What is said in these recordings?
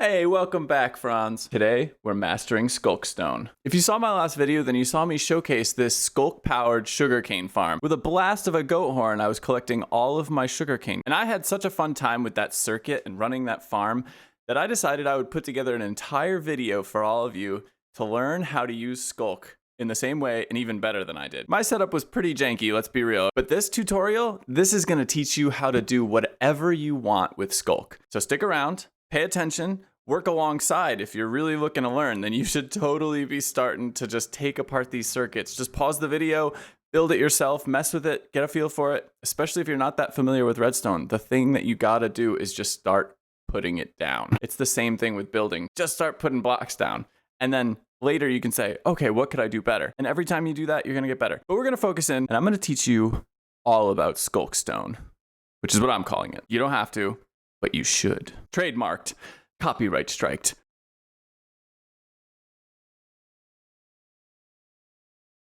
Hey, welcome back, Franz. Today, we're mastering Sculkstone. If you saw my last video, then you saw me showcase this Sculk-powered sugarcane farm. With a blast of a goat horn, I was collecting all of my sugarcane. And I had such a fun time with that circuit and running that farm that I decided I would put together an entire video for all of you to learn how to use Sculk in the same way and even better than I did. My setup was pretty janky, let's be real. But this tutorial, this is gonna teach you how to do whatever you want with Sculk. So stick around, pay attention, work alongside. If you're really looking to learn, then you should totally be starting to just take apart these circuits. Just pause the video, build it yourself, mess with it, get a feel for it. Especially if you're not that familiar with Redstone, the thing that you gotta do is just start putting it down. It's the same thing with building. Just start putting blocks down. And then later you can say, okay, what could I do better? And every time you do that, you're gonna get better. But we're gonna focus in, and I'm gonna teach you all about Sculkstone, which is what I'm calling it. You don't have to, but you should. Trademarked, copyright striked.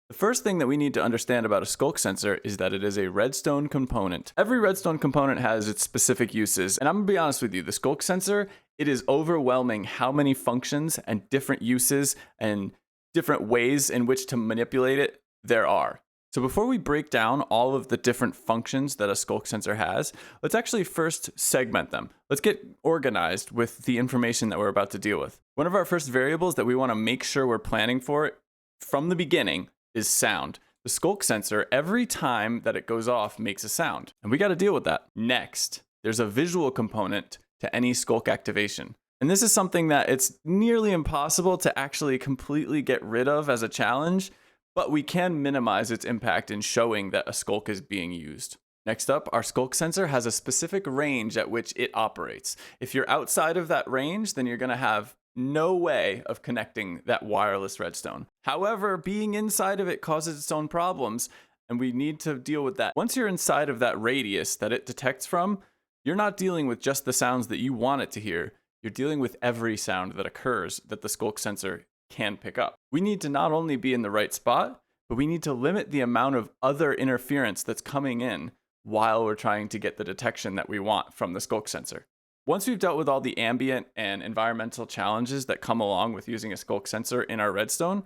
The first thing that we need to understand about a Sculk sensor is that it is a Redstone component. Every Redstone component has its specific uses, and I'm gonna be honest with you, the Sculk sensor, it is overwhelming how many functions and different uses and different ways in which to manipulate it there are. So before we break down all of the different functions that a Sculk sensor has, let's actually first segment them. Let's get organized with the information that we're about to deal with. One of our first variables that we want to make sure we're planning for from the beginning is sound. The Sculk sensor, every time that it goes off, makes a sound, and we got to deal with that. Next, there's a visual component to any Sculk activation. And this is something that it's nearly impossible to actually completely get rid of as a challenge, but we can minimize its impact in showing that a Sculk is being used. Next up, our Sculk sensor has a specific range at which it operates. If you're outside of that range, then you're gonna have no way of connecting that wireless Redstone. However, being inside of it causes its own problems, and we need to deal with that. Once you're inside of that radius that it detects from, you're not dealing with just the sounds that you want it to hear. You're dealing with every sound that occurs that the Sculk sensor can pick up. We need to not only be in the right spot, but we need to limit the amount of other interference that's coming in while we're trying to get the detection that we want from the Sculk sensor. Once we've dealt with all the ambient and environmental challenges that come along with using a Sculk sensor in our Redstone,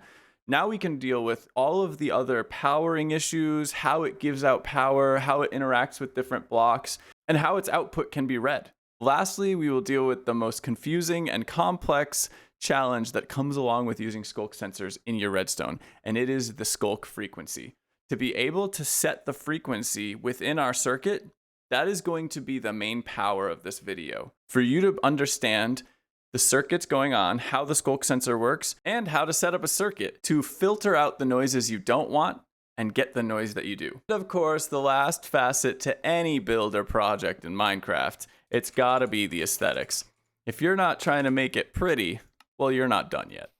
now we can deal with all of the other powering issues, how it gives out power, how it interacts with different blocks, and how its output can be read. Lastly, we will deal with the most confusing and complex challenge that comes along with using Sculk sensors in your Redstone, and it is the Sculk frequency. To be able to set the frequency within our circuit, that is going to be the main power of this video. For you to understand the circuits going on, how the Sculk sensor works, and how to set up a circuit to filter out the noises you don't want and get the noise that you do. And of course, the last facet to any build or project in Minecraft, it's gotta be the aesthetics. If you're not trying to make it pretty, well, you're not done yet.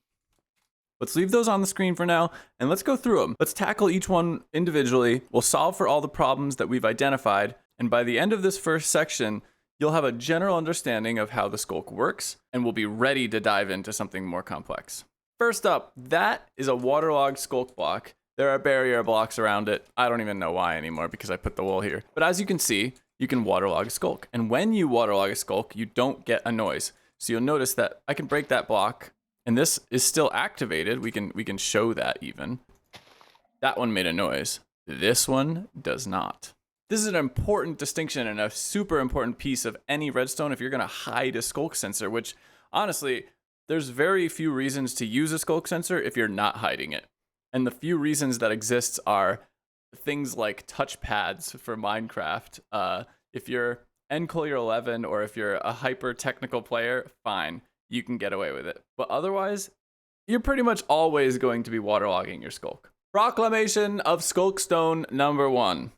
Let's leave those on the screen for now, and let's go through them. Let's tackle each one individually. We'll solve for all the problems that we've identified, and by the end of this first section, you'll have a general understanding of how the Sculk works, and we'll be ready to dive into something more complex. First up, that is a waterlogged Sculk block. There are barrier blocks around it. I don't even know why anymore because I put the wool here. But as you can see, you can waterlog a Sculk. And when you waterlog a Sculk, you don't get a noise. So you'll notice that I can break that block, and this is still activated. We can show that even. That one made a noise. This one does not. This is an important distinction and a super important piece of any Redstone if you're gonna hide a Sculk sensor, which honestly, there's very few reasons to use a Sculk sensor if you're not hiding it. And the few reasons that exist are things like touchpads for Minecraft. If you're Ncollier 11 or if you're a hyper technical player, fine, you can get away with it. But otherwise, you're pretty much always going to be waterlogging your Sculk. Proclamation of Sculkstone number 1.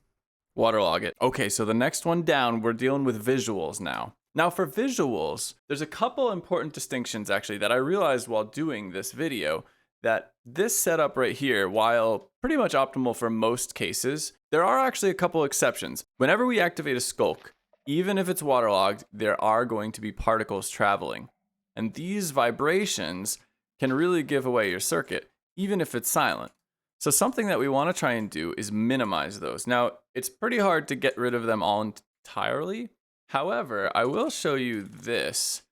Waterlog it. Okay, so the next one down, we're dealing with visuals now. Now for visuals, there's a couple important distinctions actually that I realized while doing this video, that this setup right here, while pretty much optimal for most cases, there are actually a couple exceptions. Whenever we activate a Sculk, even if it's waterlogged, there are going to be particles traveling. And these vibrations can really give away your circuit, even if it's silent. So something that we want to try and do is minimize those. Now, it's pretty hard to get rid of them all entirely. However, I will show you this.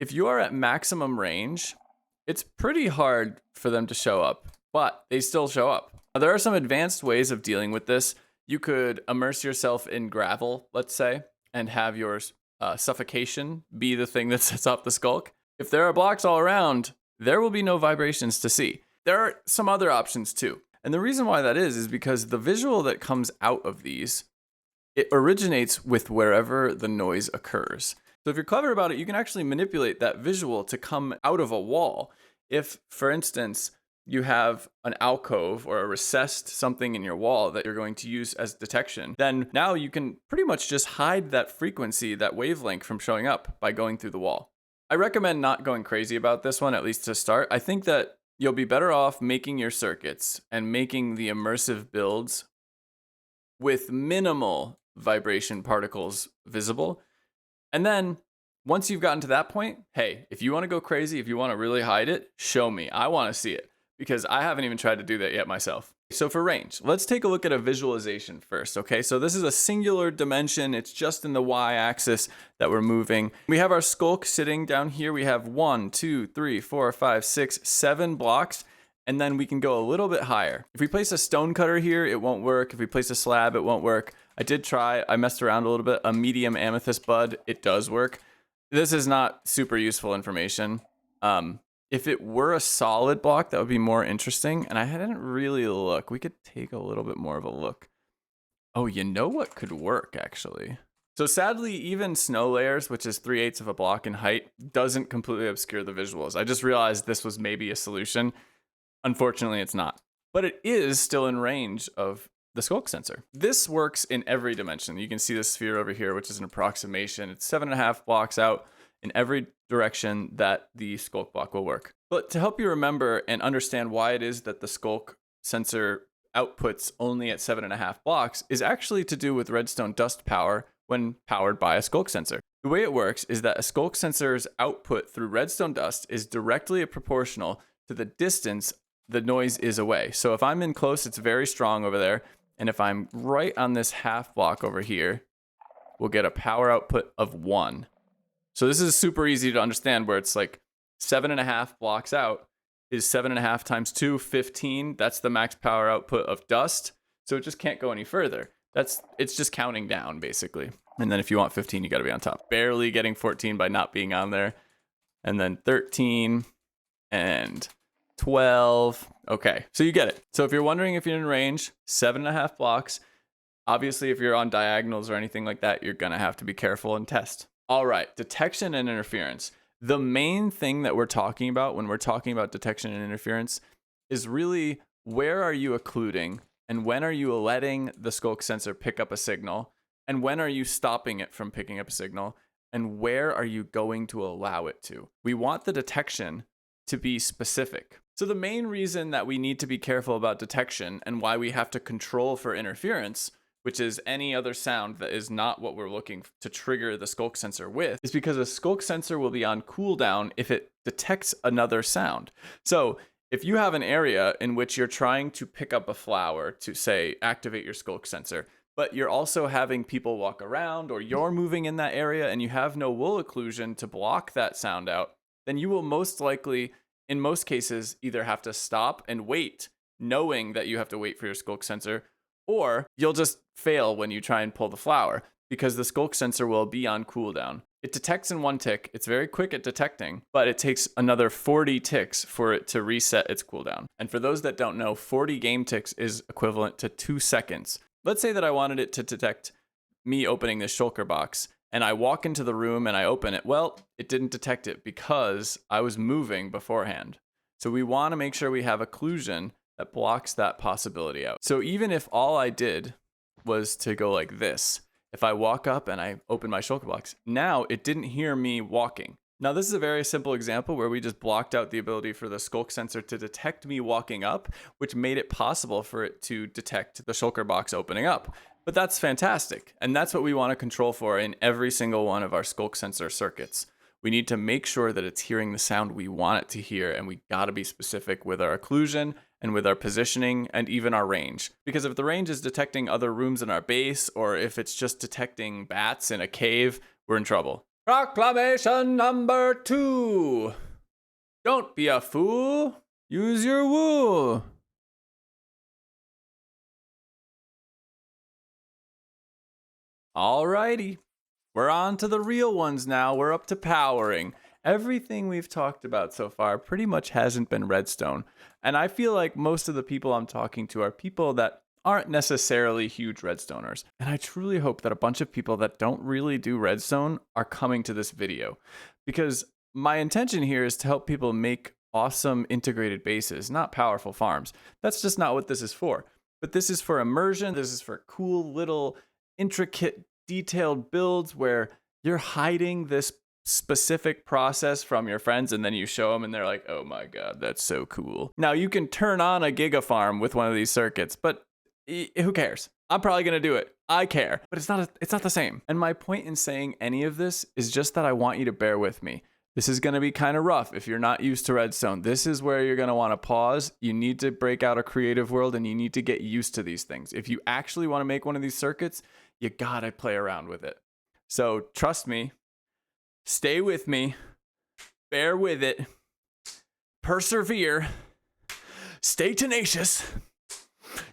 If you are at maximum range, it's pretty hard for them to show up, but they still show up. Now, there are some advanced ways of dealing with this. You could immerse yourself in gravel, let's say, and have your suffocation be the thing that sets off the sculk. If there are blocks all around, there will be no vibrations to see. There are some other options too. And the reason why that is because the visual that comes out of these, it originates with wherever the noise occurs. So if you're clever about it, you can actually manipulate that visual to come out of a wall. If, for instance, you have an alcove or a recessed something in your wall that you're going to use as detection, then now you can pretty much just hide that frequency, that wavelength from showing up by going through the wall. I recommend not going crazy about this one, at least to start. I think that you'll be better off making your circuits and making the immersive builds with minimal vibration particles visible. And then once you've gotten to that point, hey, if you want to go crazy, if you want to really hide it, show me. I want to see it because I haven't even tried to do that yet myself. So for range, let's take a look at a visualization first, okay? So this is a singular dimension. It's just in the y-axis that we're moving. We have our sculk sitting down here. We have 1, 2, 3, 4, 5, 6, 7 blocks, and then we can go a little bit higher. If we place a stone cutter here, it won't work. If we place a slab, it won't work. I did try, I messed around a little bit. A medium amethyst bud, it does work. This is not super useful information. If it were a solid block, that would be more interesting. And I didn't really look. We could take a little bit more of a look. Oh, you know what could work, actually? So sadly, even snow layers, which is 3/8 of a block in height, doesn't completely obscure the visuals. I just realized this was maybe a solution. Unfortunately, it's not. But it is still in range of the Sculk sensor. This works in every dimension. You can see the sphere over here, which is an approximation. It's 7.5 blocks out in every direction that the Sculk block will work. But to help you remember and understand why it is that the Sculk sensor outputs only at 7.5 blocks is actually to do with redstone dust power when powered by a Sculk sensor. The way it works is that a Sculk sensor's output through redstone dust is directly proportional to the distance the noise is away. So if I'm in close, it's very strong over there. And if I'm right on this half block over here, we'll get a power output of 1. So this is super easy to understand where it's like 7.5 blocks out is 7.5 times 2, 15. That's the max power output of dust. So it just can't go any further. It's just counting down basically. And then if you want 15, you got to be on top. Barely getting 14 by not being on there. And then 13 and 12. Okay, so you get it. So if you're wondering if you're in range, 7.5 blocks. Obviously, if you're on diagonals or anything like that, you're gonna have to be careful and test. All right, detection and interference. The main thing that we're talking about when we're talking about detection and interference is really where are you occluding and when are you letting the Sculk sensor pick up a signal and when are you stopping it from picking up a signal and where are you going to allow it to. We want the detection to be specific. So the main reason that we need to be careful about detection and why we have to control for interference, which is any other sound that is not what we're looking to trigger the Sculk sensor with, is because a Sculk sensor will be on cooldown if it detects another sound. So if you have an area in which you're trying to pick up a flower to, say, activate your Sculk sensor, but you're also having people walk around or you're moving in that area and you have no wool occlusion to block that sound out, then you will most likely, in most cases, either have to stop and wait, knowing that you have to wait for your Sculk sensor, or you'll just fail when you try and pull the flower because the Sculk sensor will be on cooldown. It detects in 1 tick. It's very quick at detecting, but it takes another 40 ticks for it to reset its cooldown. And for those that don't know, 40 game ticks is equivalent to 2 seconds. Let's say that I wanted it to detect me opening this shulker box and I walk into the room and I open it. Well, it didn't detect it because I was moving beforehand. So we want to make sure we have occlusion that blocks that possibility out. So even if all I did was to go like this, if I walk up and I open my shulker box, now it didn't hear me walking. Now this is a very simple example where we just blocked out the ability for the Sculk sensor to detect me walking up, which made it possible for it to detect the shulker box opening up. But that's fantastic. And that's what we want to control for in every single one of our Sculk sensor circuits. We need to make sure that it's hearing the sound we want it to hear, and we got to be specific with our occlusion and with our positioning and even our range. Because if the range is detecting other rooms in our base, or if it's just detecting bats in a cave, we're in trouble. Proclamation number 2. Don't be a fool. Use your wool. Alrighty. We're on to the real ones now. We're up to powering. Everything we've talked about so far pretty much hasn't been redstone. And I feel like most of the people I'm talking to are people that aren't necessarily huge redstoners. And I truly hope that a bunch of people that don't really do redstone are coming to this video. Because my intention here is to help people make awesome integrated bases, not powerful farms. That's just not what this is for. But this is for immersion. This is for cool little intricate detailed builds where you're hiding this specific process from your friends and then you show them and they're like, oh my god, that's so cool. Now you can turn on a giga farm with one of these circuits, but who cares? I'm probably gonna do it. I care, but it's not the same. And my point in saying any of this is just that I want you to bear with me. This is gonna be kind of rough if you're not used to redstone. This is where you're gonna wanna pause. You need to break out a creative world and you need to get used to these things. If you actually wanna make one of these circuits, you gotta play around with it. So trust me, stay with me, bear with it, persevere, stay tenacious.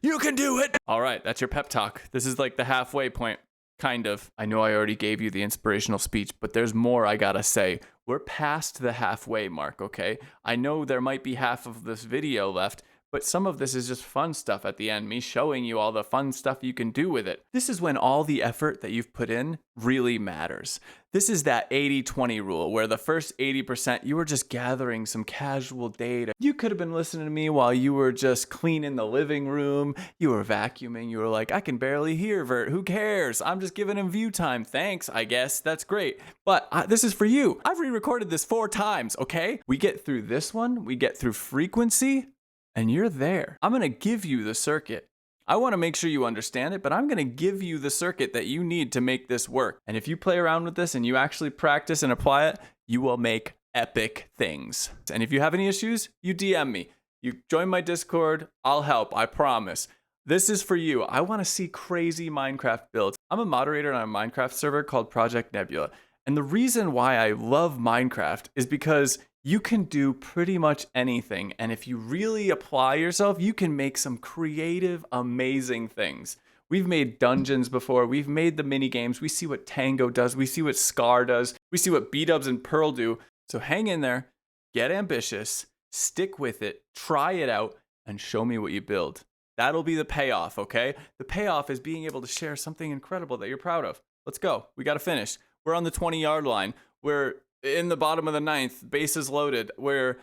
You can do it. All right, that's your pep talk. This is like the halfway point, kind of. I know I already gave you the inspirational speech, but there's more I gotta say. We're past the halfway mark, okay? I know there might be half of this video left, but some of this is just fun stuff at the end, me showing you all the fun stuff you can do with it. This is when all the effort that you've put in really matters. This is that 80-20 rule, where the first 80% you were just gathering some casual data. You could have been listening to me while you were just cleaning the living room, you were vacuuming, you were like, I can barely hear Virt, who cares? I'm just giving him view time, thanks, I guess, that's great. But this is for you. I've re-recorded this 4 times, okay? We get through this one, we get through frequency, and you're there. I'm gonna give you the circuit. I wanna make sure you understand it, but I'm gonna give you the circuit that you need to make this work. And if you play around with this and you actually practice and apply it, you will make epic things. And if you have any issues, you DM me. You join my Discord, I'll help, I promise. This is for you. I wanna see crazy Minecraft builds. I'm a moderator on a Minecraft server called Project Nebula. And the reason why I love Minecraft is because you can do pretty much anything, and if you really apply yourself, you can make some creative, amazing things. We've made dungeons before, we've made the mini games, we see what Tango does, we see what Scar does, we see what B-Dubs and Pearl do. So hang in there, get ambitious, stick with it, try it out, and show me what you build. That'll be the payoff, okay? The payoff is being able to share something incredible that you're proud of. Let's go, we gotta finish. We're on the 20-yard line. We're in the bottom of the 9th, bases loaded, where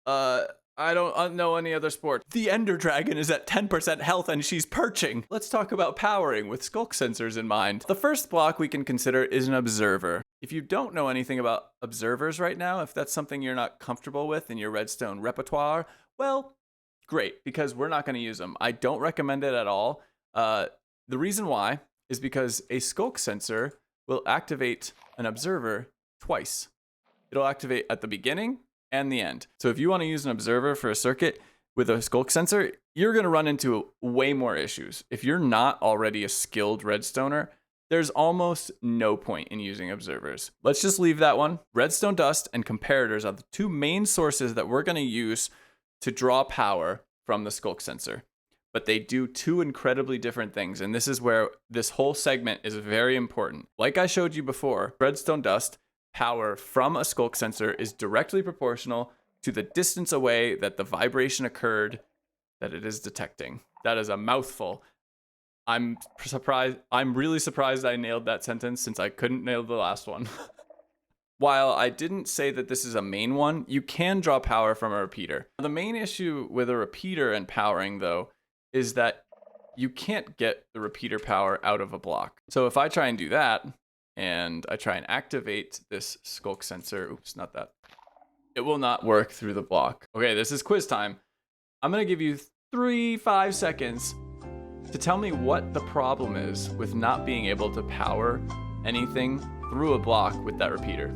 I don't know any other sport. The Ender Dragon is at 10% health and she's perching. Let's talk about powering with Sculk sensors in mind. The first block we can consider is an observer. If you don't know anything about observers right now, if that's something you're not comfortable with in your redstone repertoire, well, great, because we're not gonna use them. I don't recommend it at all. The reason why is because a Sculk sensor will activate an observer twice. It'll activate at the beginning and the end. So if you want to use an observer for a circuit with a Sculk sensor, you're going to run into way more issues. If you're not already a skilled redstoner, there's almost no point in using observers. Let's just leave that one. Redstone dust and comparators are the 2 main sources that we're going to use to draw power from the Sculk sensor. But they do 2 incredibly different things, and this is where this whole segment is very important. Like I showed you before, redstone dust power from a Sculk sensor is directly proportional to the distance away that the vibration occurred that it is detecting. That is a mouthful. I'm really surprised I nailed that sentence since I couldn't nail the last one. While I didn't say that this is a main one, you can draw power from a repeater. The main issue with a repeater and powering, though, is that you can't get the repeater power out of a block. So if I try and do that, and I try and activate this Sculk sensor, oops, not that, it will not work through the block. Okay, this is quiz time. I'm gonna give you 5 seconds to tell me what the problem is with not being able to power anything through a block with that repeater.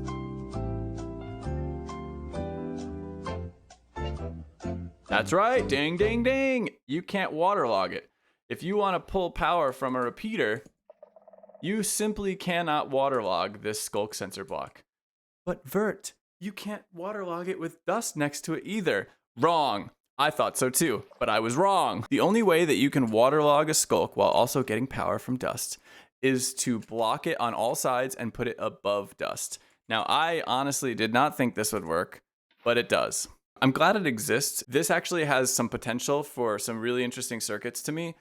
That's right, ding, ding, ding. You can't waterlog it. If you wanna pull power from a repeater, You simply cannot waterlog this Sculk sensor block. But Virt, you can't waterlog it with dust next to it either. Wrong. I thought so too, but I was wrong. The only way that you can waterlog a Sculk while also getting power from dust is to block it on all sides and put it above dust. Now, I honestly did not think this would work, but it does. I'm glad it exists. This actually has some potential for some really interesting circuits to me,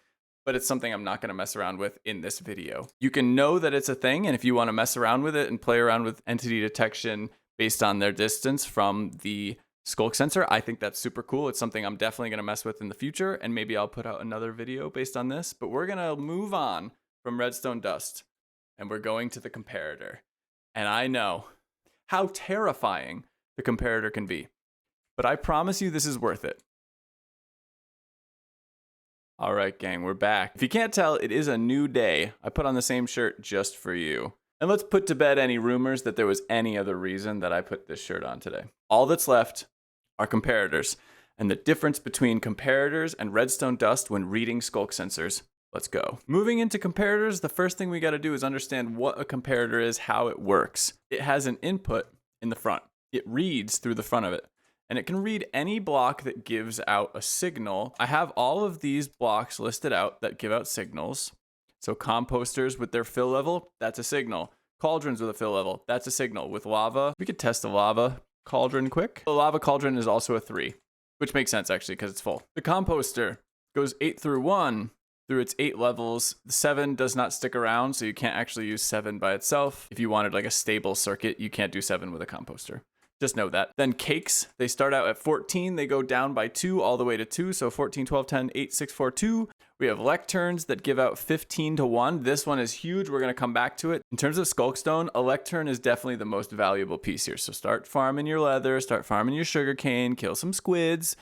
but it's something I'm not going to mess around with in this video. You can know that it's a thing, and if you want to mess around with it and play around with entity detection based on their distance from the Sculk sensor, I think that's super cool. It's something I'm definitely going to mess with in the future, and maybe I'll put out another video based on this, but we're going to move on from redstone dust, and we're going to the comparator. And I know how terrifying the comparator can be, but I promise you this is worth it. All right, gang, we're back. If you can't tell, it is a new day. I put on the same shirt just for you. And let's put to bed any rumors that there was any other reason that I put this shirt on today. All that's left are comparators, and the difference between comparators and redstone dust when reading Sculk sensors. Let's go. Moving into comparators, the first thing we got to do is understand what a comparator is, how it works. It has an input in the front. It reads through the front of it, and it can read any block that gives out a signal. I have all of these blocks listed out that give out signals. So composters with their fill level, that's a signal. Cauldrons with a fill level, that's a signal. With lava, we could test the lava cauldron quick. The lava cauldron is also a 3, which makes sense actually because it's full. The composter goes 8 through 1 through its 8 levels. The 7 does not stick around, so you can't actually use 7 by itself. If you wanted like a stable circuit, you can't do 7 with a composter. Just know that. Then cakes, they start out at 14, they go down by 2 all the way to 2, so 14, 12, 10, 8, 6, 4, 2. We have lecterns that give out 15 to 1. This one is huge. We're going to come back to it. In terms of Sculkstone, a lectern is definitely the most valuable piece here. So start farming your leather, start farming your sugarcane, kill some squids,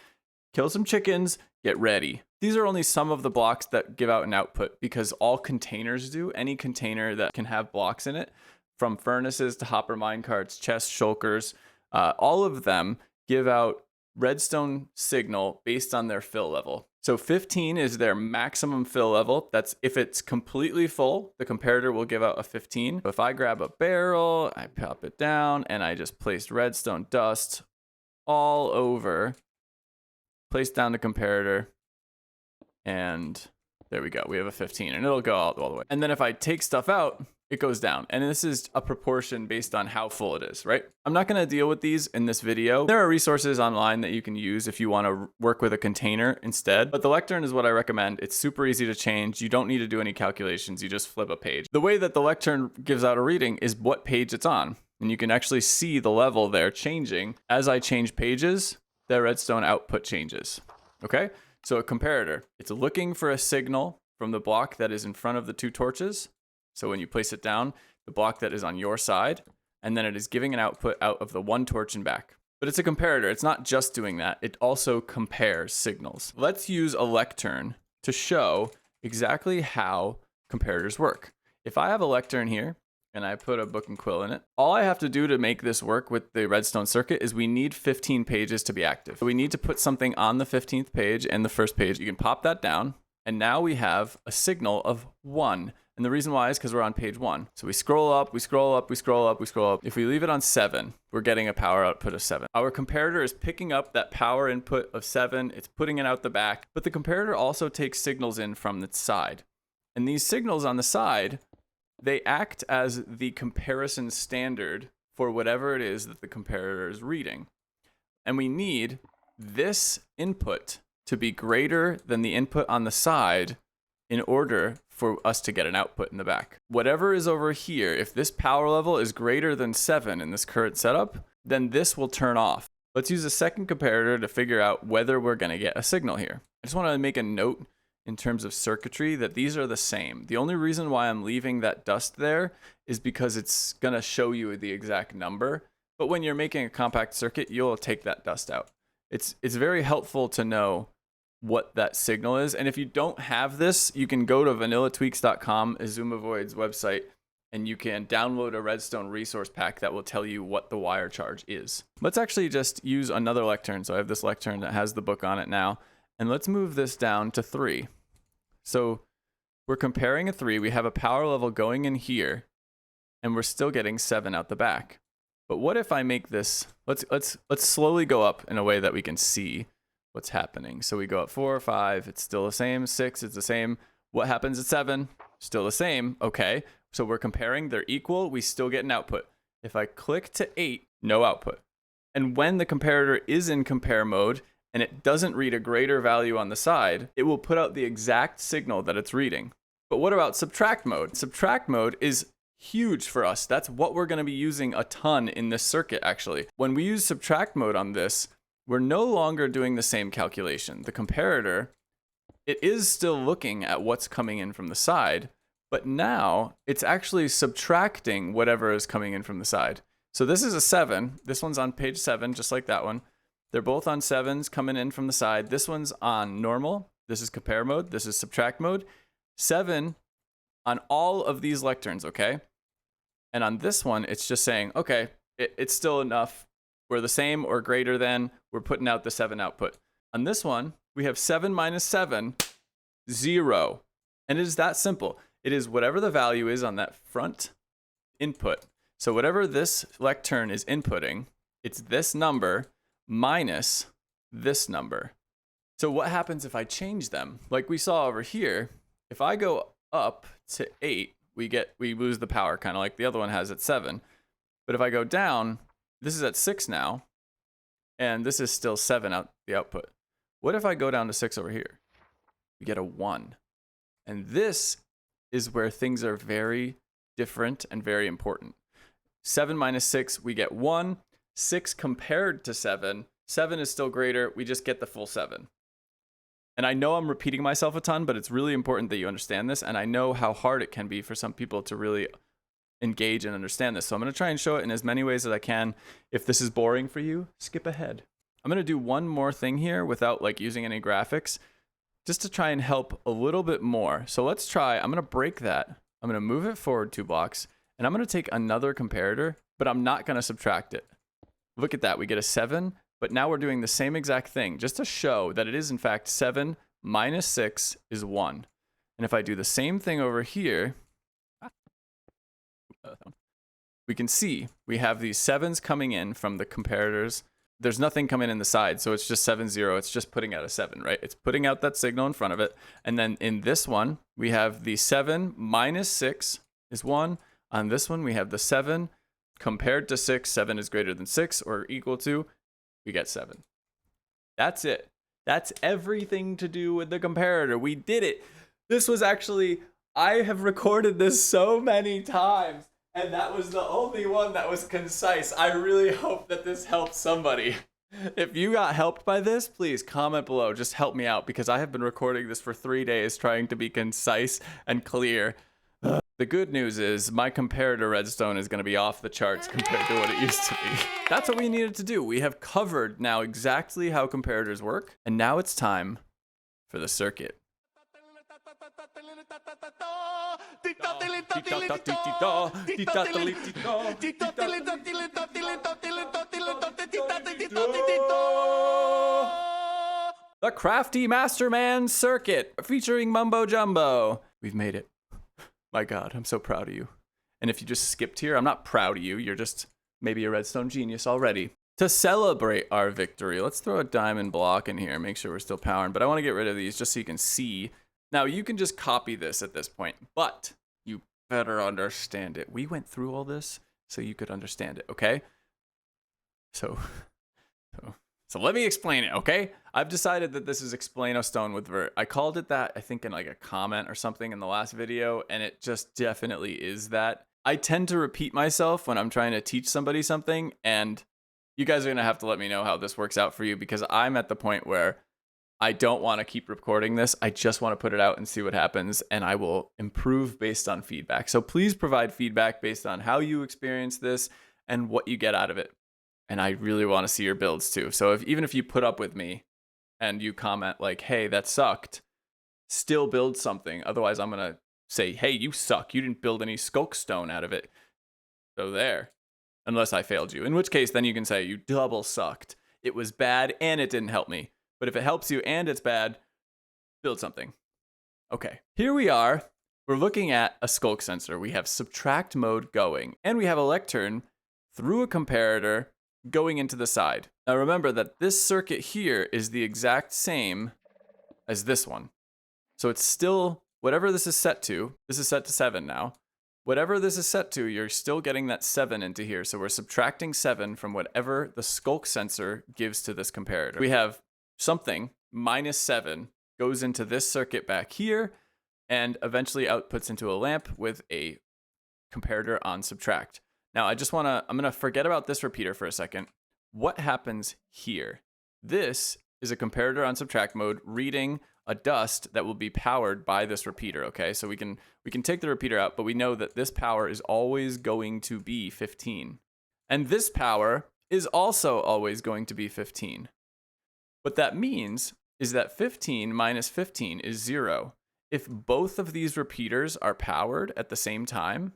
kill some chickens, get ready. These are only some of the blocks that give out an output because all containers do. Any container that can have blocks in it, from furnaces to hopper minecarts, chests, shulkers, all of them give out redstone signal based on their fill level. So 15 is their maximum fill level. That's if it's completely full, the comparator will give out a 15. If I grab a barrel, I pop it down, and I just placed redstone dust all over, place down the comparator, and there we go. We have a 15, and it'll go all the way. And then if I take stuff out, it goes down. And this is a proportion based on how full it is, right? I'm not gonna deal with these in this video. There are resources online that you can use if you wanna work with a container instead, but the lectern is what I recommend. It's super easy to change. You don't need to do any calculations. You just flip a page. The way that the lectern gives out a reading is what page it's on. And you can actually see the level there changing. As I change pages, the redstone output changes, okay? So a comparator, it's looking for a signal from the block that is in front of the 2 torches. So when you place it down, the block that is on your side, and then it is giving an output out of the 1 torch and back. But it's a comparator. It's not just doing that. It also compares signals. Let's use a lectern to show exactly how comparators work. If I have a lectern here, and I put a book and quill in it, all I have to do to make this work with the redstone circuit is we need 15 pages to be active. So we need to put something on the 15th page and the first page. You can pop that down, and now we have a signal of 1. And the reason why is because we're on page 1. So we scroll up, we scroll up, we scroll up, we scroll up. If we leave it on 7, we're getting a power output of 7. Our comparator is picking up that power input of 7. It's putting it out the back. But the comparator also takes signals in from the side. And these signals on the side, they act as the comparison standard for whatever it is that the comparator is reading. And we need this input to be greater than the input on the side in order for us to get an output in the back. Whatever is over here, if this power level is greater than 7 in this current setup, then this will turn off. Let's use a second comparator to figure out whether we're gonna get a signal here. I just wanna make a note in terms of circuitry that these are the same. The only reason why I'm leaving that dust there is because it's gonna show you the exact number. But when you're making a compact circuit, you'll take that dust out. It's very helpful to know what that signal is. And if you don't have this, you can go to vanillatweaks.com, Azumavoid's website, and you can download a redstone resource pack that will tell you what the wire charge is. Let's actually just use another lectern. So I have this lectern that has the book on it now, and let's move this down to 3. So We're comparing a 3. We have a power level going in here, and we're still getting 7 out the back. But what if I make this, let's slowly go up in a way that we can see what's happening. So we go up 4, 5, it's still the same. 6, it's the same. What happens at 7? Still the same. Okay, so we're comparing, they're equal, we still get an output. If I click to 8, no output. And when the comparator is in compare mode and it doesn't read a greater value on the side, it will put out the exact signal that it's reading. But what about subtract mode? Subtract mode is huge for us. That's what we're going to be using a ton in this circuit, actually. When we use subtract mode on this, we're no longer doing the same calculation. The comparator, it is still looking at what's coming in from the side, but now it's actually subtracting whatever is coming in from the side. So this is a 7. This one's on page 7, just like that one. They're both on 7s coming in from the side. This one's on normal. This is compare mode. This is subtract mode. 7 on all of these lecterns, okay? And on this one, it's just saying, okay, it's still enough. We're the same or greater than. We're putting out the 7 output. On this one, we have 7 minus 7, 0. And it is that simple. It is whatever the value is on that front input. So whatever this lectern is inputting, it's this number minus this number. So what happens if I change them? Like we saw over here, if I go up to 8, we lose the power, kind of like the other one has at 7. But if I go down, this is at 6 now, and this is still 7 out the output. What if I go down to 6 over here? We get a 1. And this is where things are very different and very important. 7 minus 6, we get 1. 6 compared to 7. 7 is still greater. We just get the full 7. And I know I'm repeating myself a ton, but it's really important that you understand this. And I know how hard it can be for some people to really engage and understand this. So I'm going to try and show it in as many ways as I can. If this is boring for you, skip ahead. I'm going to do one more thing here without like using any graphics, just to try and help a little bit more. So let's try, I'm going to break that. I'm going to move it forward 2 blocks, and I'm going to take another comparator, but I'm not going to subtract it. Look at that. We get a 7, but now we're doing the same exact thing just to show that it is in fact 7 minus 6 is 1. And if I do the same thing over here, we can see we have these 7s coming in from the comparators. There's nothing coming in the side, so it's just 7, 0. It's just putting out a 7, right? It's putting out that signal in front of it. And then in this one, we have the 7 minus 6 is 1. On this one, we have the 7 compared to 6. 7 is greater than 6 or equal to. We get 7. That's it. That's everything to do with the comparator. We did it. This was actually, I have recorded this so many times, and that was the only one that was concise. I really hope that this helps somebody. If you got helped by this, please comment below. Just help me out, because I have been recording this for 3 days trying to be concise and clear. The good news is my comparator redstone is going to be off the charts compared to what it used to be. That's what we needed to do. We have covered now exactly how comparators work, and now it's time for the circuit. The Crafty Masterman Circuit, featuring Mumbo Jumbo. We've made it. My God, I'm so proud of you. And if you just skipped here, I'm not proud of you. You're just maybe a redstone genius already. To celebrate our victory, let's throw a diamond block in here. Make sure we're still powering. But I want to get rid of these just so you can see. Now, you can just copy this at this point, but you better understand it. We went through all this so you could understand it, okay? So let me explain it, okay? I've decided that this is Explainostone with Virt. I called it that, I think, in like a comment or something in the last video, and it just definitely is that. I tend to repeat myself when I'm trying to teach somebody something, and you guys are going to have to let me know how this works out for you, because I'm at the point where I don't want to keep recording this. I just want to put it out and see what happens, and I will improve based on feedback. So please provide feedback based on how you experience this and what you get out of it. And I really want to see your builds too. So even if you put up with me and you comment like, hey, that sucked, still build something. Otherwise, I'm going to say, hey, you suck. You didn't build any Sculkstone out of it. So there. Unless I failed you. In which case, then you can say you double sucked. It was bad and it didn't help me. But if it helps you and it's bad, build something. Okay, here we are. We're looking at a Sculk sensor. We have subtract mode going, and we have a lectern through a comparator going into the side. Now remember that this circuit here is the exact same as this one. So it's still, whatever this is set to 7 now. Whatever this is set to, you're still getting that 7 into here. So we're subtracting 7 from whatever the Sculk sensor gives to this comparator. We have something, -7, goes into this circuit back here, and eventually outputs into a lamp with a comparator on subtract. Now I'm gonna forget about this repeater for a second. What happens here? This is a comparator on subtract mode reading a dust that will be powered by this repeater, okay? So we can take the repeater out, but we know that this power is always going to be 15. And this power is also always going to be 15. What that means is that 15 minus 15 is 0. If both of these repeaters are powered at the same time,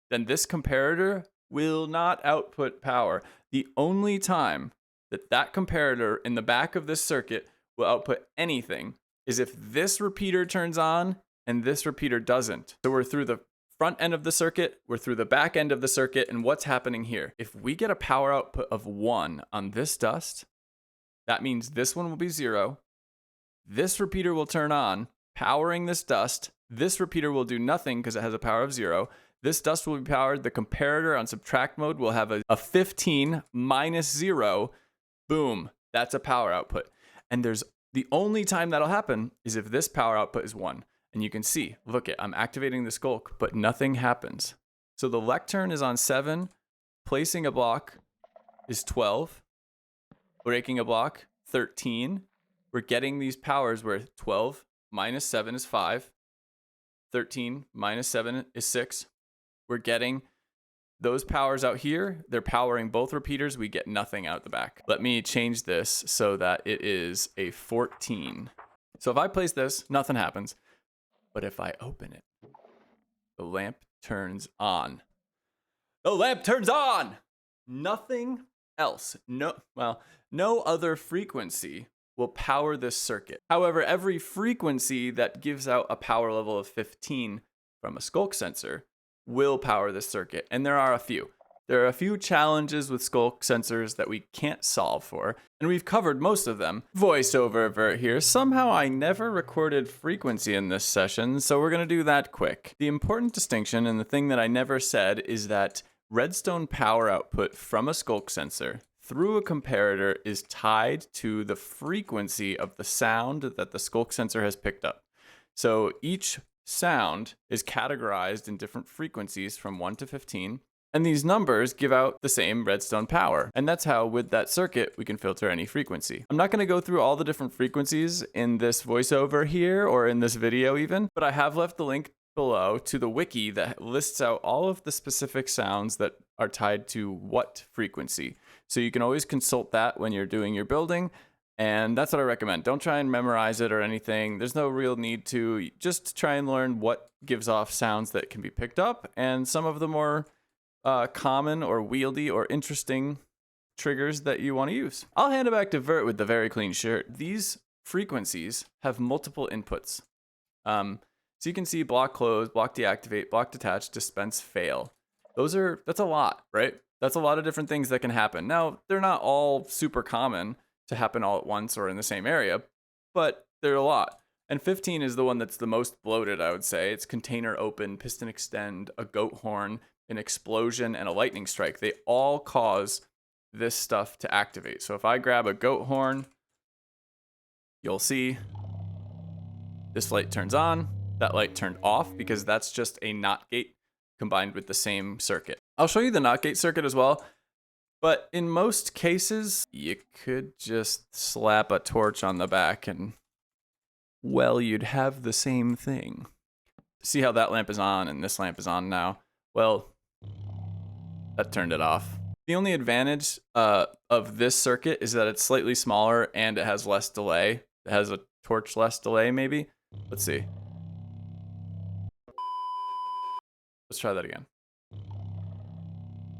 then this comparator will not output power. The only time that that comparator in the back of this circuit will output anything is if this repeater turns on and this repeater doesn't. So we're through the front end of the circuit, we're through the back end of the circuit, and what's happening here? If we get a power output of 1 on this dust, that means this one will be 0. This repeater will turn on, powering this dust. This repeater will do nothing because it has a power of 0. This dust will be powered. The comparator on subtract mode will have a 15 minus 0. Boom, that's a power output. And the only time that'll happen is if this power output is 1. And you can see, look I'm activating the Sculk, but nothing happens. So the lectern is on 7, placing a block is 12, breaking a block, 13. We're getting these powers where 12 minus 7 is 5, 13 minus 7 is 6. We're getting those powers out here. They're powering both repeaters. We get nothing out the back. Let me change this so that it is a 14. So if I place this, nothing happens. But if I open it, the lamp turns on. The lamp turns on! Nothing else. No other frequency will power this circuit. However, every frequency that gives out a power level of 15 from a Sculk sensor will power this circuit, and there are a few. There are a few challenges with Sculk sensors that we can't solve for, and we've covered most of them. Voiceover Virt here. Somehow I never recorded frequency in this session, so we're gonna do that quick. The important distinction, and the thing that I never said, is that Redstone power output from a Sculk sensor through a comparator is tied to the frequency of the sound that the Sculk sensor has picked up. So each sound is categorized in different frequencies from 1 to 15, and these numbers give out the same Redstone power. And that's how, with that circuit, we can filter any frequency. I'm not going to go through all the different frequencies in this voiceover here, or in this video even, but I have left the link below to the wiki that lists out all of the specific sounds that are tied to what frequency. So you can always consult that when you're doing your building. And that's what I recommend. Don't try and memorize it or anything. There's no real need to. Just try and learn what gives off sounds that can be picked up, and some of the more common or wieldy or interesting triggers that you want to use. I'll hand it back to Virt with the very clean shirt. These frequencies have multiple inputs. So you can see block close, block deactivate, block detach, dispense, fail. That's a lot, right? That's a lot of different things that can happen. Now, they're not all super common to happen all at once or in the same area, but they're a lot. And 15 is the one that's the most bloated, I would say. It's container open, piston extend, a goat horn, an explosion, and a lightning strike. They all cause this stuff to activate. So if I grab a goat horn, you'll see this light turns on, that light turned off, because that's just a NOT gate combined with the same circuit. I'll show you the NOT gate circuit as well. But in most cases, you could just slap a torch on the back and, well, you'd have the same thing. See how that lamp is on and this lamp is on now? Well, that turned it off. The only advantage of this circuit is that it's slightly smaller and it has less delay. It has a torch less delay, maybe. Let's see. Let's try that again.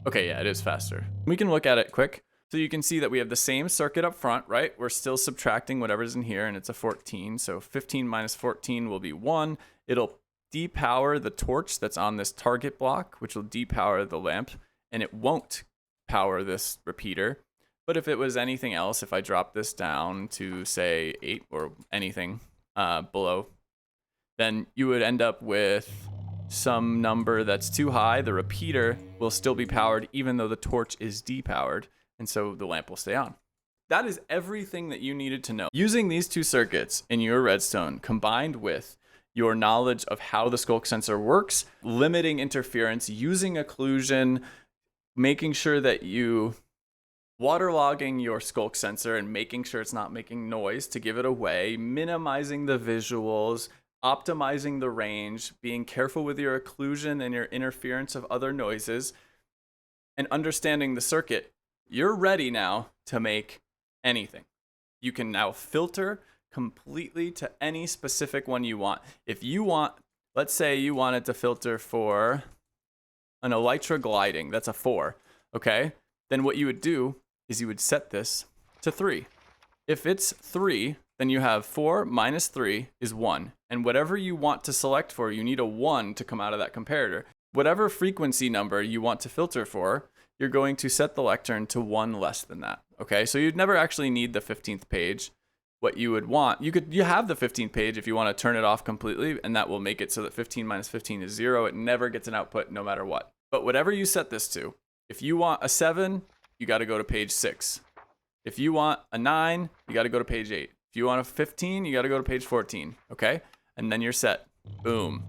Okay, yeah, it is faster. We can look at it quick. So you can see that we have the same circuit up front, right? We're still subtracting whatever's in here, and it's a 14. So 15 minus 14 will be 1. It'll depower the torch that's on this target block, which will depower the lamp, and it won't power this repeater. But if it was anything else, if I drop this down to say 8 or anything below, then you would end up with some number that's too high. The repeater will still be powered even though the torch is depowered, and so the lamp will stay on. That is everything that you needed to know. Using these two circuits in your Redstone combined with your knowledge of how the Sculk sensor works, limiting interference, using occlusion, making sure that you waterlogging your Sculk sensor and making sure it's not making noise to give it away, minimizing the visuals, optimizing the range, being careful with your occlusion and your interference of other noises, and understanding the circuit, you're ready now to make anything. You can now filter completely to any specific one you want. If you want, let's say you wanted to filter for an elytra gliding, that's a 4, okay? Then what you would do is you would set this to 3. If it's 3, then you have 4 minus 3 is 1. And whatever you want to select for, you need a 1 to come out of that comparator. Whatever frequency number you want to filter for, you're going to set the lectern to 1 less than that. Okay, so you'd never actually need the 15th page. What you would want, you have the 15th page if you want to turn it off completely, and that will make it so that 15 minus 15 is 0. It never gets an output no matter what. But whatever you set this to, if you want a 7, you got to go to page 6. If you want a 9, you got to go to page 8. If you want a 15, you got to go to page 14, okay? And then you're set. Boom.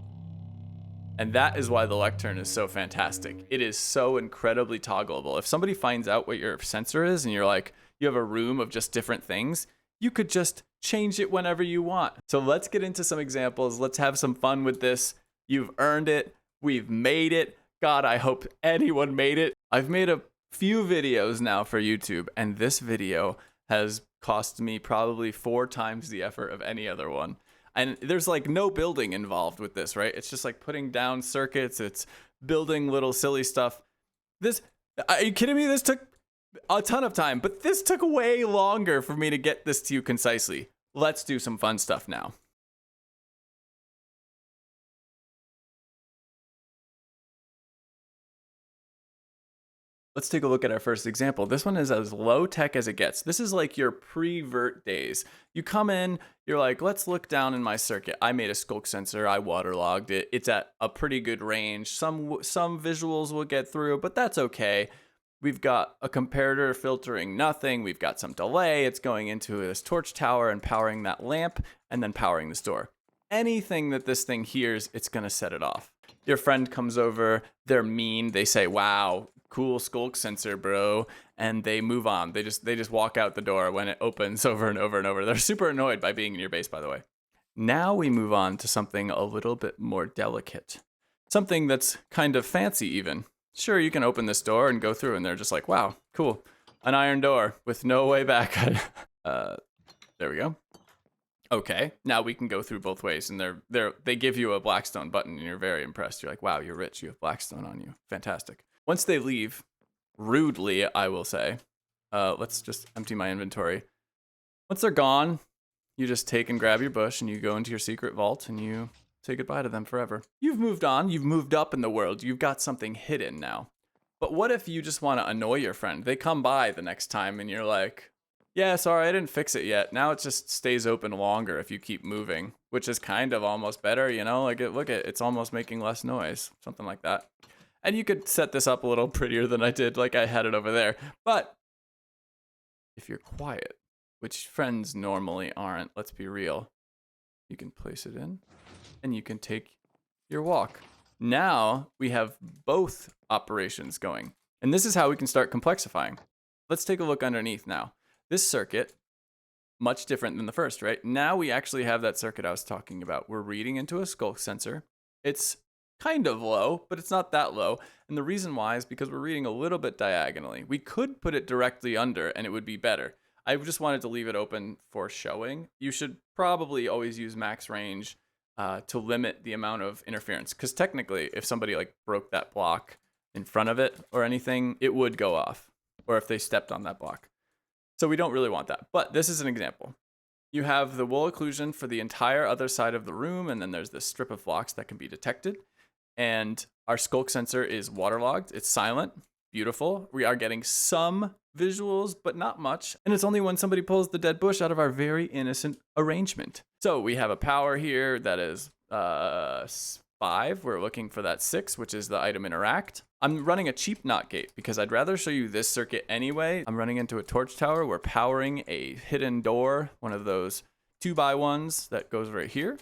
And that is why the lectern is so fantastic. It is so incredibly toggleable. If somebody finds out what your sensor is and you're like, you have a room of just different things, you could just change it whenever you want. So let's get into some examples. Let's have some fun with this. You've earned it. We've made it. God, I hope anyone made it. I've made a few videos now for YouTube, and this video has cost me probably 4 times the effort of any other one. And there's like no building involved with this, right? It's just like putting down circuits. It's building little silly stuff. Are you kidding me? This took a ton of time, but this took way longer for me to get this to you concisely. Let's do some fun stuff now. Let's take a look at our first example. This one is as low tech as it gets. This is like your pre-Virt days. You come in, you're like, let's look down in my circuit. I made a Sculk sensor, I waterlogged it. It's at a pretty good range. Some visuals will get through, but that's okay. We've got a comparator filtering nothing. We've got some delay. It's going into this torch tower and powering that lamp and then powering this door. Anything that this thing hears, it's gonna set it off. Your friend comes over, they're mean, they say, wow, cool Sculk sensor, bro, and they move on. They just walk out the door when it opens over and over and over. They're super annoyed by being in your base, by the way. Now we move on to something a little bit more delicate. Something that's kind of fancy even. Sure, you can open this door and go through, and they're just like, wow, cool. An iron door with no way back. There we go. Okay, now we can go through both ways, and they give you a Blackstone button, and you're very impressed. You're like, wow, you're rich. You have Blackstone on you. Fantastic. Once they leave, rudely, I will say, let's just empty my inventory. Once they're gone, you just take and grab your bush, and you go into your secret vault, and you say goodbye to them forever. You've moved on. You've moved up in the world. You've got something hidden now. But what if you just want to annoy your friend? They come by the next time, and you're like, yeah, sorry, I didn't fix it yet. Now it just stays open longer if you keep moving, which is kind of almost better, you know? Like, look at it's almost making less noise, something like that. And you could set this up a little prettier than I did, like I had it over there. But if you're quiet, which friends normally aren't, let's be real, you can place it in and you can take your walk. Now we have both operations going. And this is how we can start complexifying. Let's take a look underneath now. This circuit, much different than the first, right? Now we actually have that circuit I was talking about. We're reading into a Sculk sensor. It's kind of low, but it's not that low. And the reason why is because we're reading a little bit diagonally. We could put it directly under and it would be better. I just wanted to leave it open for showing. You should probably always use max range to limit the amount of interference. Because technically, if somebody like broke that block in front of it or anything, it would go off. Or if they stepped on that block. So we don't really want that. But this is an example. You have the wool occlusion for the entire other side of the room, and then there's this strip of blocks that can be detected. And our Sculk sensor is waterlogged. It's silent, beautiful. We are getting some visuals, but not much. And it's only when somebody pulls the dead bush out of our very innocent arrangement. So we have a power here that is 5. We're looking for that 6, which is the item interact. I'm running a cheap NOT gate because I'd rather show you this circuit anyway. I'm running into a torch tower. We're powering a hidden door, one of those 2x1s that goes right here.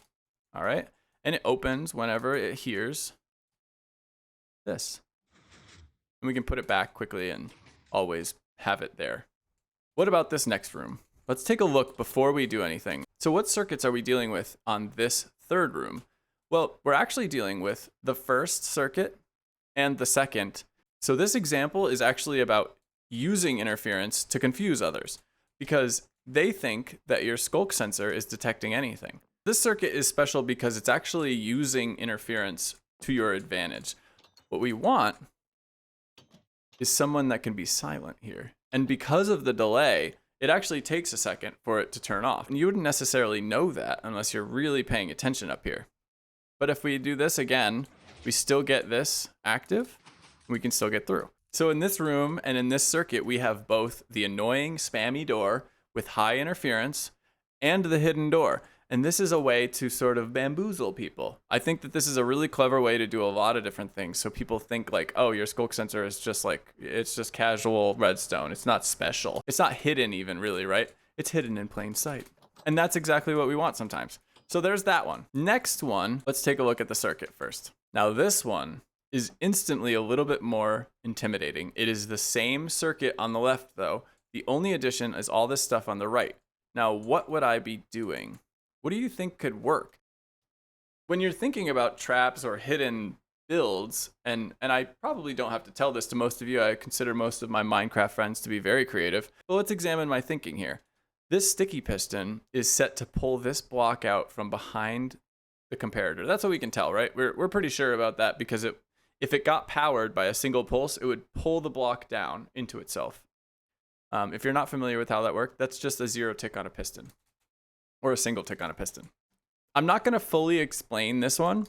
All right. And it opens whenever it hears this. And we can put it back quickly and always have it there. What about this next room? Let's take a look before we do anything. So what circuits are we dealing with on this third room? Well, we're actually dealing with the first circuit and the second. So this example is actually about using interference to confuse others because they think that your Sculk sensor is detecting anything. This circuit is special because it's actually using interference to your advantage. What we want is someone that can be silent here. And because of the delay, it actually takes a second for it to turn off. And you wouldn't necessarily know that unless you're really paying attention up here. But if we do this again, we still get this active, and we can still get through. So in this room and in this circuit, we have both the annoying spammy door with high interference and the hidden door. And this is a way to sort of bamboozle people. I think that this is a really clever way to do a lot of different things. So people think like, oh, your Sculk sensor is just like, it's just casual redstone. It's not special. It's not hidden even really, right? It's hidden in plain sight. And that's exactly what we want sometimes. So there's that one. Next one, let's take a look at the circuit first. Now this one is instantly a little bit more intimidating. It is the same circuit on the left though. The only addition is all this stuff on the right. Now what would I be doing? What do you think could work? When you're thinking about traps or hidden builds, and I probably don't have to tell this to most of you, I consider most of my Minecraft friends to be very creative, but let's examine my thinking here. This sticky piston is set to pull this block out from behind the comparator. That's what we can tell, right? We're pretty sure about that because if it got powered by a single pulse, it would pull the block down into itself. If you're not familiar with how that works, that's just a 0 tick on a piston. Or a single tick on a piston. I'm not going to fully explain this one,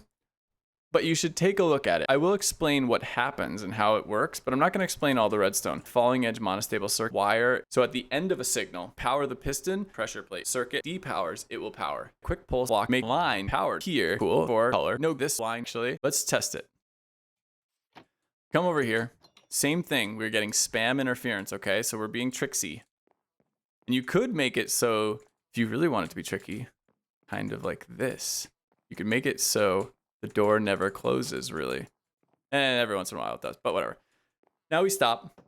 but you should take a look at it. I will explain what happens and how it works, but I'm not going to explain all the redstone. Falling edge monostable circuit wire. So at the end of a signal, power the piston, pressure plate circuit, depowers, it will power. Quick pulse block, make line powered here. Cool for color. No, this line actually. Let's test it. Come over here. Same thing. We're getting spam interference, okay? So we're being tricksy. And you could make it so if you really want it to be tricky, kind of like this, you can make it so the door never closes, really. And every once in a while it does, but whatever. Now we stop.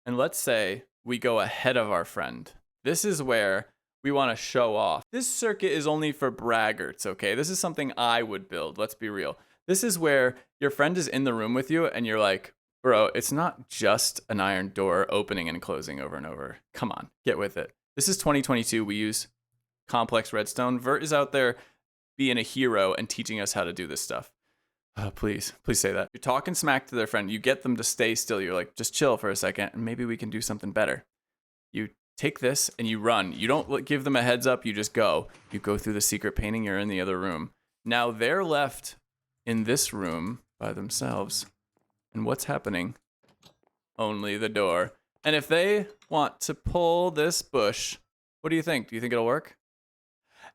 And let's say we go ahead of our friend. This is where we want to show off. This circuit is only for braggarts, okay? This is something I would build, let's be real. This is where your friend is in the room with you and you're like, bro, it's not just an iron door opening and closing over and over. Come on, get with it. This is 2022. We use complex redstone. Virt is out there being a hero and teaching us how to do this stuff. Please say that. You're talking smack to their friend. You get them to stay still. You're like, just chill for a second and maybe we can do something better. You take this and you run. You don't give them a heads up. You just go. You go through the secret painting. You're in the other room. Now they're left in this room by themselves. And what's happening? Only the door. And if they want to pull this bush, what do you think? Do you think it'll work?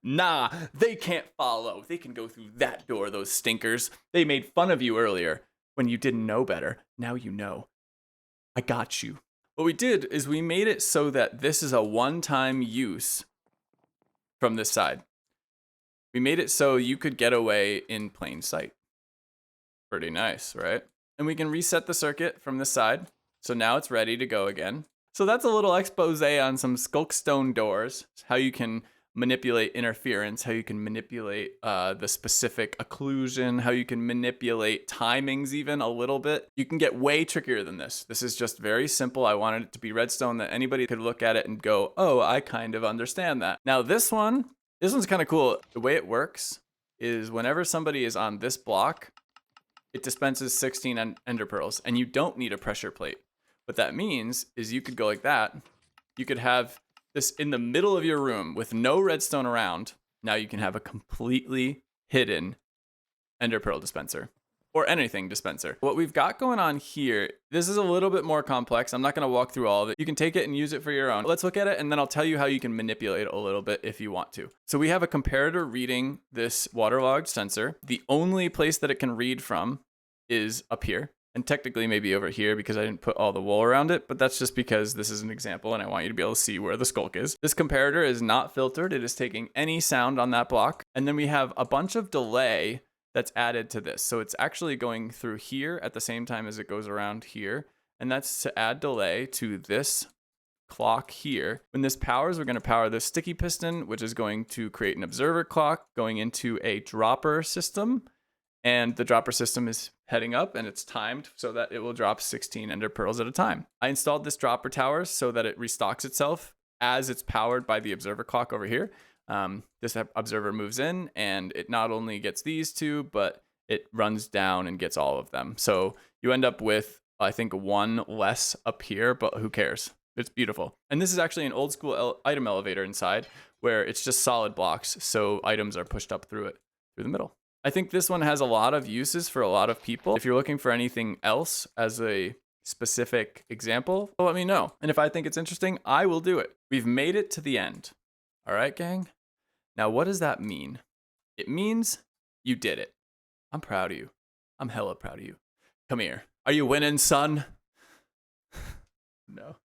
Nah, they can't follow. They can go through that door, those stinkers. They made fun of you earlier when you didn't know better. Now you know. I got you. What we did is we made it so that this is a one-time use from this side. We made it so you could get away in plain sight. Pretty nice, right? And we can reset the circuit from this side. So now it's ready to go again. So that's a little expose on some Sculkstone doors, how you can manipulate interference, how you can manipulate the specific occlusion, how you can manipulate timings even a little bit. You can get way trickier than this. This is just very simple. I wanted it to be redstone that anybody could look at it and go, oh, I kind of understand that. Now this one's kind of cool. The way it works is whenever somebody is on this block, it dispenses 16 ender pearls and you don't need a pressure plate. What that means is you could go like that. You could have this in the middle of your room with no redstone around, now you can have a completely hidden ender pearl dispenser. Or anything dispenser. What we've got going on here, this is a little bit more complex. I'm not going to walk through all of it. You can take it and use it for your own. Let's look at it, and then I'll tell you how you can manipulate it a little bit if you want to. So we have a comparator reading this waterlogged sensor. The only place that it can read from is up here, and technically maybe over here because I didn't put all the wool around it, but that's just because this is an example and I want you to be able to see where the Sculk is. This comparator is not filtered. It is taking any sound on that block. And then we have a bunch of delay that's added to this. So it's actually going through here at the same time as it goes around here. And that's to add delay to this clock here. When this powers, we're going to power this sticky piston, which is going to create an observer clock going into a dropper system. And the dropper system is heading up and it's timed so that it will drop 16 ender pearls at a time. I installed this dropper tower so that it restocks itself as it's powered by the observer clock over here. This observer moves in and it not only gets these two, but it runs down and gets all of them. So you end up with, I think, one less up here, but who cares? It's beautiful. And this is actually an old school item elevator inside where it's just solid blocks. So items are pushed up through it, through the middle. I think this one has a lot of uses for a lot of people. If you're looking for anything else as a specific example, let me know. And if I think it's interesting, I will do it. We've made it to the end. All right, gang? Now, what does that mean? It means you did it. I'm proud of you. I'm hella proud of you. Come here. Are you winning, son? No.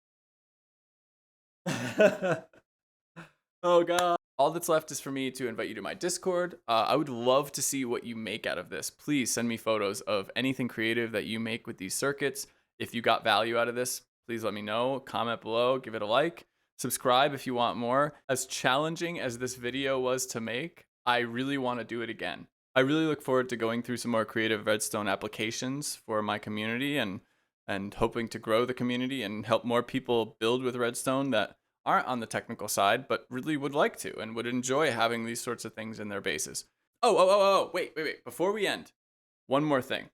Oh, God. All that's left is for me to invite you to my Discord. I would love to see what you make out of this. Please send me photos of anything creative that you make with these circuits. If you got value out of this, please let me know. Comment below, give it a like. Subscribe if you want more. As challenging as this video was to make, I really want to do it again. I really look forward to going through some more creative Redstone applications for my community and hoping to grow the community and help more people build with Redstone that aren't on the technical side, but really would like to and would enjoy having these sorts of things in their bases. Wait. Before we end, one more thing.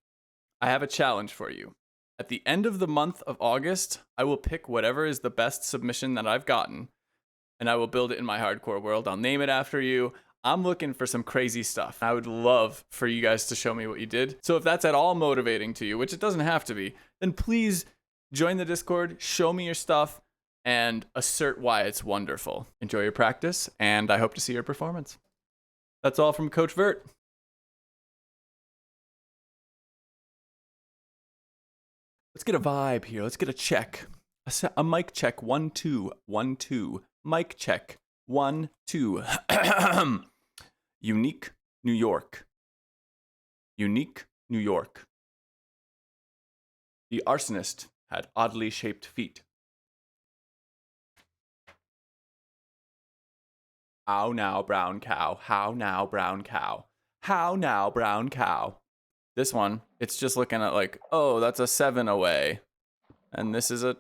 I have a challenge for you. At the end of the month of August, I will pick whatever is the best submission that I've gotten, and I will build it in my hardcore world. I'll name it after you. I'm looking for some crazy stuff. I would love for you guys to show me what you did. So if that's at all motivating to you, which it doesn't have to be, then please join the Discord, show me your stuff, and assert why it's wonderful. Enjoy your practice, and I hope to see your performance. That's all from Coach Virt. Let's get a vibe here. Let's get a check. A mic check. 1, 2, 1, 2. Mic check. 1, 2. Unique, New York. Unique, New York. The arsonist had oddly shaped feet. How now, brown cow? How now, brown cow? How now, brown cow? This one, it's just looking at like, oh, that's a 7 away. And this is an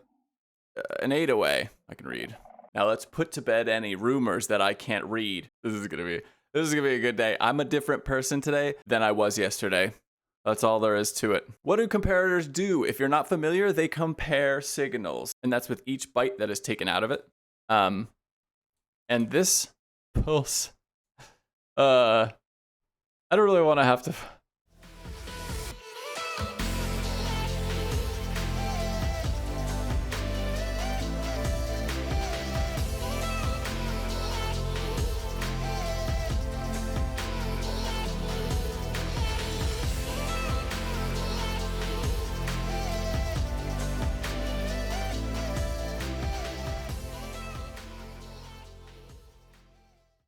8 away. I can read. Now let's put to bed any rumors that I can't read. This is gonna be a good day. I'm a different person today than I was yesterday. That's all there is to it. What do comparators do? If you're not familiar, they compare signals. And that's with each byte that is taken out of it. And this pulse, I don't really want to have to